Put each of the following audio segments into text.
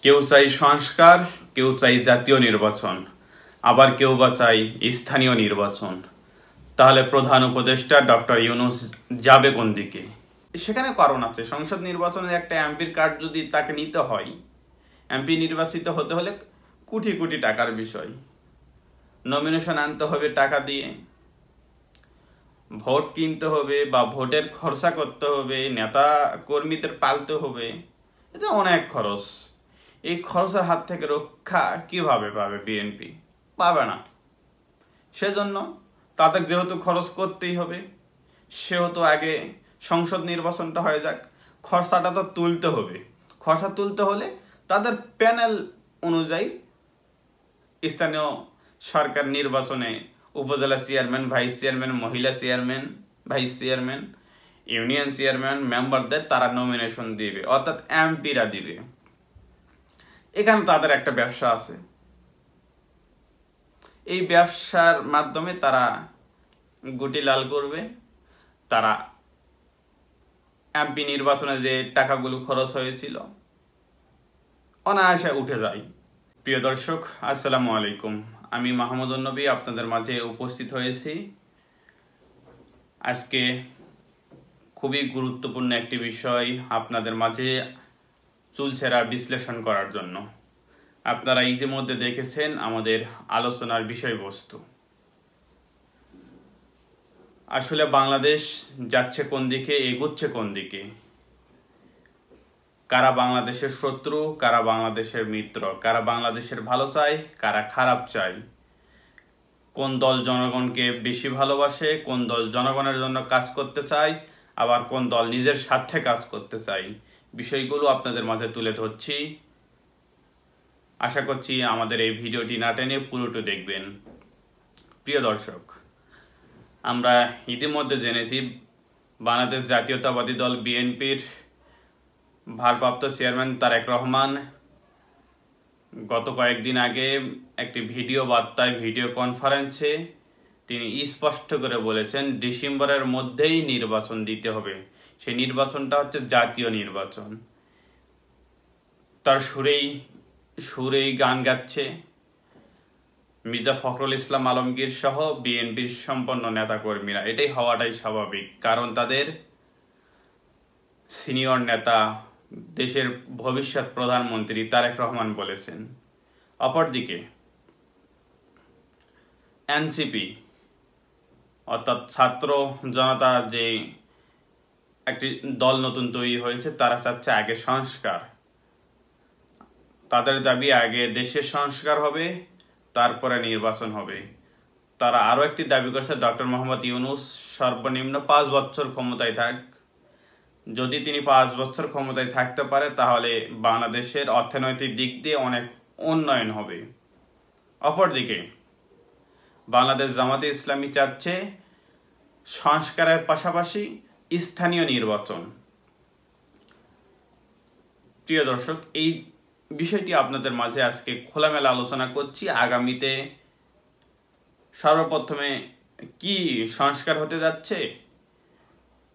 কেউ চাই সংস্কার, কেউ চাই জাতীয় নির্বাচন, আবার কেউ বা চাই স্থানীয় নির্বাচন। তাহলে প্রধান উপদেষ্টা ডক্টর ইউনূস যাবে কোন দিকে? সেখানে কারণ আছে। সংসদ নির্বাচনে একটা এমপির কার্ড যদি তাকে নিতে হয়, এমপি নির্বাচিত হতে হলে কোটি কোটি টাকার বিষয়। নমিনেশন আনতে হবে টাকা দিয়ে, ভোট কিনতে হবে বা ভোটের খরচা করতে হবে, নেতা কর্মীদের পালতে হবে, এটা অনেক খরচ। এই খরচের হাত থেকে রক্ষা কিভাবে পাবে বিএনপি? পাবে না। সেজন্য তাদের যেহেতু খরচ করতেই হবে, সেহেতু আগে সংসদ নির্বাচনটা হয়ে যাক। খরচাটা তো তুলতে হবে। খরচা তুলতে হলে তাদের প্যানেল অনুযায়ী স্থানীয় সরকার নির্বাচনে উপজেলা চেয়ারম্যান, ভাইস চেয়ারম্যান, মহিলা chairman, vice chairman, union chairman, মেম্বারদের তারা নমিনেশন দিবে, অর্থাৎ এমপিরা দিবে। এখানে তাদের একটা ব্যবসা আছে। এই ব্যবসার মাধ্যমে তারা গুটি লাল করবে। তারা এমপি নির্বাচনে যে টাকাগুলো খরচ হয়েছিল অনায়াসে উঠে যায়। প্রিয় দর্শক, আসসালামু আলাইকুম। আমি মাহমুদুন নবী আপনাদের মাঝে উপস্থিত হয়েছি আজকে খুবই গুরুত্বপূর্ণ একটি বিষয় আপনাদের মাঝে চুলচেরা বিশ্লেষণ করার জন্য। আপনারা ইতিমধ্যে দেখেছেন আমাদের আলোচনার বিষয়বস্তু। আসলে বাংলাদেশ যাচ্ছে কোন দিকে, এগোচ্ছে কোন দিকে, কারা বাংলাদেশের শত্রু, কারা বাংলাদেশের মিত্র, কারা বাংলাদেশের ভালো চায়, কারা খারাপ চায়, কোন দল জনগণকে বেশি ভালোবাসে, কোন দল জনগণের জন্য কাজ করতে চায়, আবার কোন দল নিজের স্বার্থে কাজ করতে চায়, বিষয়গুলো আপনাদের মাঝে তুলে ধরছি। আশা করছি আমাদের এই ভিডিওটি না টেনে পুরোটা দেখবেন। প্রিয় দর্শক, আমরা ইতিমধ্যে জেনেছি বাংলাদেশ জাতীয়তাবাদী দল বিএনপির ভারপ্রাপ্ত চেয়ারম্যান তারেক রহমান গত কয়েকদিন আগে একটি ভিডিও বার্তায়, ভিডিও কনফারেন্সে তিনি স্পষ্ট করে বলেছেন ডিসেম্বরের মধ্যেই নির্বাচন দিতে হবে। সেই নির্বাচনটা হচ্ছে জাতীয় নির্বাচন। তার সুরেই গান গাচ্ছে মির্জা ফখরুল ইসলাম আলমগীর সহ বিএনপির সম্পন্ন নেতাকর্মীরা। এটাই হওয়াটাই স্বাভাবিক, কারণ তাদের সিনিয়র নেতা, দেশের ভবিষ্যৎ প্রধানমন্ত্রী তারেক রহমান বলেছেন। অপরদিকে এনসিপি অর্থাৎ ছাত্র জনতা, যে একটি দল নতুন তৈরি হয়েছে, তারা চাচ্ছে আগে সংস্কার। তাদের দাবি আগে দেশের সংস্কার হবে, তারপরে নির্বাচন হবে। তারা আরও একটি দাবি করছে ডক্টর মোহাম্মদ ইউনূস সর্বনিম্ন 5 বছর ক্ষমতায় থাক। যদি তিনি 5 বছর ক্ষমতায় থাকতে পারে তাহলে বাংলাদেশের অর্থনৈতিক দিক দিয়ে অনেক উন্নয়ন হবে। অপরদিকে বাংলাদেশ জামাতে ইসলামী চাচ্ছে সংস্কারের পাশাপাশি স্থানীয় নির্বাচন। প্রিয় দর্শক, এই বিষয়টি আপনাদের মাঝে আজকে খোলামেলা আলোচনা করছি। আগামীতে সর্বপ্রথমে কি সংস্কার হতে যাচ্ছে,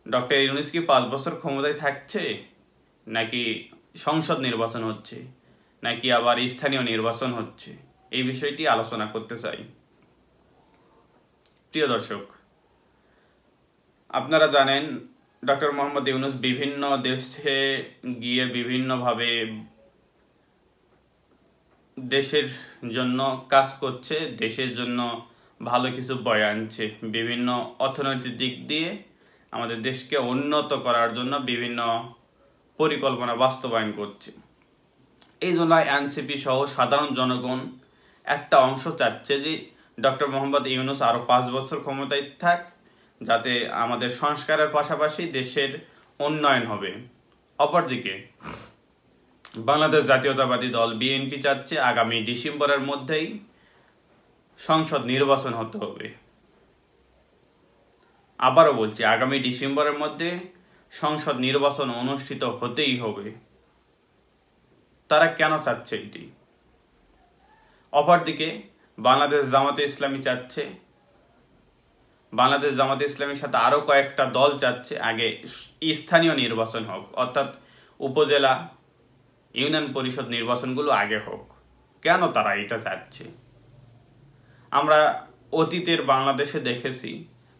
ডক্টর ইউনূস কি 5 বছর ক্ষমতায় থাকছে, নাকি সংসদ নির্বাচন হচ্ছে, নাকি আবার স্থানীয় নির্বাচন হচ্ছে, এই বিষয়টি আলোচনা করতে চাই। প্রিয় দর্শক, আপনারা জানেন ডক্টর মোহাম্মদ ইউনূস বিভিন্ন দেশে গিয়ে বিভিন্নভাবে দেশের জন্য কাজ করছে, দেশের জন্য ভালো কিছু বয়ে আনছে, বিভিন্ন অর্থনৈতিক দিক দিয়ে আমাদের দেশকে উন্নত করার জন্য বিভিন্ন পরিকল্পনা বাস্তবায়ন করছে। এই জন্য এনসিপি সহ সাধারণ জনগণ একটা অংশ চাচ্ছে যে ডক্টর মোহাম্মদ ইউনূস আরও 5 বছর ক্ষমতায় থাক, যাতে আমাদের সংস্কারের পাশাপাশি দেশের উন্নয়ন হবে। অপরদিকে বাংলাদেশ জাতীয়তাবাদী দল বিএনপি চাচ্ছে আগামী ডিসেম্বরের মধ্যেই সংসদ নির্বাচন হতে হবে। আবারও বলছি, আগামী ডিসেম্বরের মধ্যে সংসদ নির্বাচন অনুষ্ঠিত হতেই হবে। তারা কেন চাচ্ছে এটি? অপরদিকে বাংলাদেশ জামাতে ইসলামী চাচ্ছে, বাংলাদেশ জামাতে ইসলামীর সাথে আরও কয়েকটা দল চাচ্ছে আগে স্থানীয় নির্বাচন হোক, অর্থাৎ উপজেলা, ইউনিয়ন পরিষদ নির্বাচনগুলো আগে হোক। কেন তারা এটা চাচ্ছে? আমরা অতীতের বাংলাদেশে দেখেছি,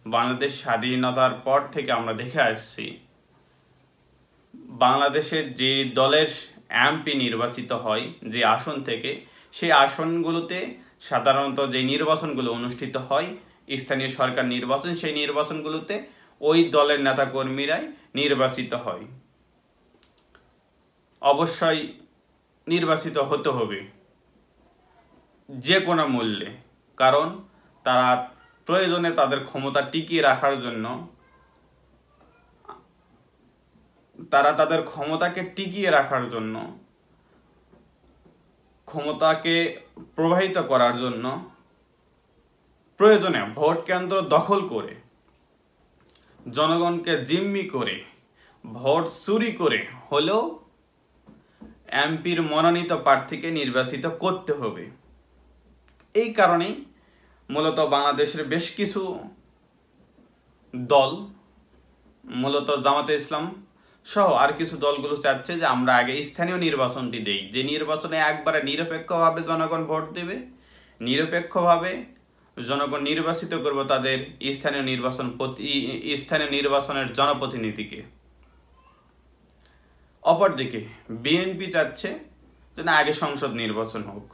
বাংলাদেশ স্বাধীনতার পর থেকে আমরা দেখে আসছি, বাংলাদেশের যে দলের এমপি নির্বাচিত হয় যে আসন থেকে, সেই আসনগুলোতে সাধারণত যে নির্বাচনগুলো অনুষ্ঠিত হয় স্থানীয় সরকার নির্বাচন, সেই নির্বাচনগুলোতে ওই দলের নেতাকর্মীরাই নির্বাচিত হয়। অবশ্যই নির্বাচিত হতে হবে যে কোনো মূল্যে, কারণ তারা প্রয়োজনে তাদের ক্ষমতা টিকিয়ে রাখার জন্য, তাদের ক্ষমতাকে টিকিয়ে রাখার জন্য, ক্ষমতাকে প্রবাহিত করার জন্য প্রয়োজনে ভোট কেন্দ্র দখল করে, জনগণকে জিম্মি করে, ভোট চুরি করে হলেও এমপির মনোনীত প্রার্থীকে নির্বাচিত করতে হবে। এই কারণেই মূলত বাংলাদেশের বেশ কিছু দল, মূলত জামাতে ইসলাম সহ আর কিছু দলগুলো চাচ্ছে যে আমরা আগে স্থানীয় নির্বাচনটি দেই, যে নির্বাচনে একবারে নিরপেক্ষভাবে জনগণ ভোট দেবে, নিরপেক্ষভাবে জনগণ নির্বাচিত করবে তাদের স্থানীয় নির্বাচনের জনপ্রতিনিধিকে। অপরদিকে বিএনপি চাচ্ছে যে না, আগে সংসদ নির্বাচন হোক।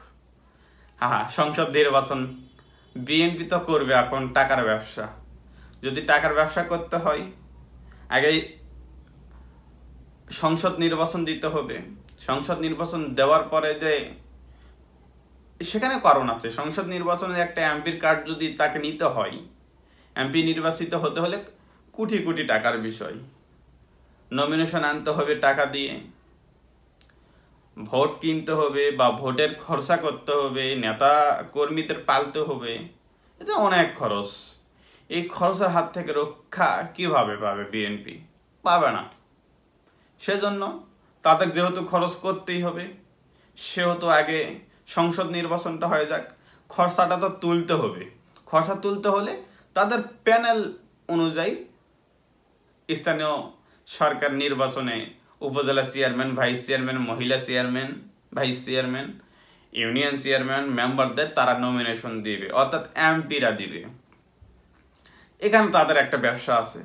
হ্যাঁ, সংসদ নির্বাচন বিএনপি তো করবে এখন টাকার ব্যবসা। যদি টাকার ব্যবসা করতে হয় আগে সংসদ নির্বাচন দিতে হবে। সংসদ নির্বাচন দেওয়ার পরে যে সেখানে কারণ আছে, সংসদ নির্বাচনে একটা এমপির কার্ড যদি তাকে নিতে হয়, এমপি নির্বাচিত হতে হলে কোটি কোটি টাকার বিষয়, নমিনেশন আনতে হবে টাকা দিয়ে, ভোট কিনতে হবে বা ভোটের খরচা করতে হবে, নেতা কর্মীদের পালতে হবে, এটা অনেক খরচ। এই খরচের হাত থেকে রক্ষা কিভাবে পাবে বিএনপি? পাবে না। সেজন্য তাদের যেহেতু খরচ করতেই হবে, সেহেতু আগে সংসদ নির্বাচনটা হয়ে যাক। খরচাটা তো তুলতে হবে। খরচা তুলতে হলে তাদের প্যানেল অনুযায়ী স্থানীয় সরকার নির্বাচনে উপজেলা চেয়ারম্যান, ভাইস চেয়ারম্যান, মহিলা chairman, vice chairman, union chairman, মেম্বারদের তারা নমিনেশন দিবে, অর্থাৎ এমপিরা দিবে। এখানে তাদের একটা ব্যবসা আছে।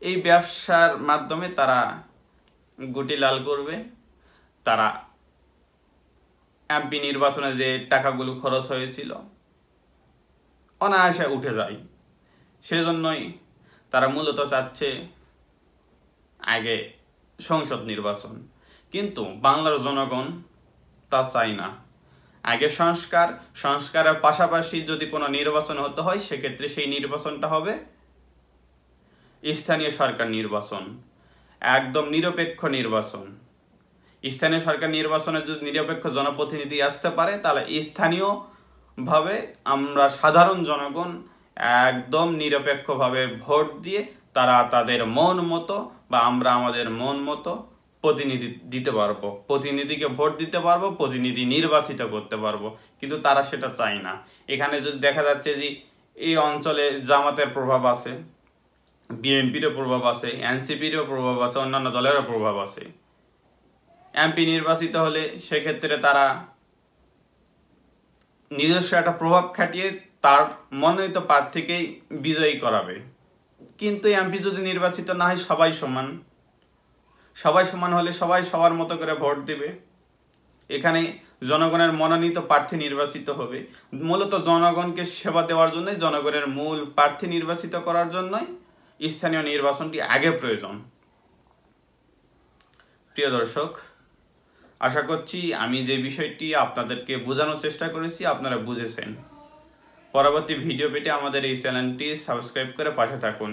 এই ব্যবসার মাধ্যমে তারা গুটি লাল করবে। তারা এমপি নির্বাচনে যে টাকাগুলো খরচ হয়েছিল অনায়াসে উঠে যায়। সেজন্যই তারা মূলত চাচ্ছে আগে সংসদ নির্বাচন। কিন্তু বাংলার জনগণ তা চায় না। আগে সংস্কারের পাশাপাশি যদি কোনো নির্বাচন হতে হয়, সেক্ষেত্রে সেই নির্বাচনটা হবে স্থানীয় সরকার নির্বাচন, একদম নিরপেক্ষ নির্বাচন। স্থানীয় সরকার নির্বাচনে যদি নিরপেক্ষ জনপ্রতিনিধি আসতে পারে, তাহলে স্থানীয়ভাবে আমরা সাধারণ জনগণ একদম নিরপেক্ষভাবে ভোট দিয়ে তারা তাদের মন মতো বা আমরা আমাদের মন মতো প্রতিনিধি দিতে পারবো, প্রতিনিধিকে ভোট দিতে পারবো, প্রতিনিধি নির্বাচিত করতে পারবো। কিন্তু তারা সেটা চায় না। এখানে যদি দেখা যাচ্ছে যে এই অঞ্চলে জামাতের প্রভাব আছে, বিএনপিরও প্রভাব আছে, এনসিপিরও প্রভাব আছে, অন্যান্য দলেরও প্রভাব আছে। এমপি নির্বাচিত হলে সেক্ষেত্রে তারা নিজস্ব একটা প্রভাব খাটিয়ে তার মনোনীত প্রার্থীকেই বিজয়ী করাবে। কিন্তু এমপি যদি নির্বাচিত না হয়, সবাই সমান। সবাই সমান হলে সবাই সবার মতো করে ভোট দেবে। এখানে জনগণের মনোনীত প্রার্থী নির্বাচিত হবে। মূলত জনগণকে সেবা দেওয়ার জন্যই, জনগণের মূল প্রার্থী নির্বাচিত করার জন্যই স্থানীয় নির্বাচনটি আগে প্রয়োজন। প্রিয় দর্শক, আশা করছি আমি যে বিষয়টি আপনাদেরকে বোঝানোর চেষ্টা করেছি আপনারা বুঝেছেন। পরবর্তী ভিডিও পেতে আমাদের এই চ্যানেলটি সাবস্ক্রাইব করে পাশে থাকুন।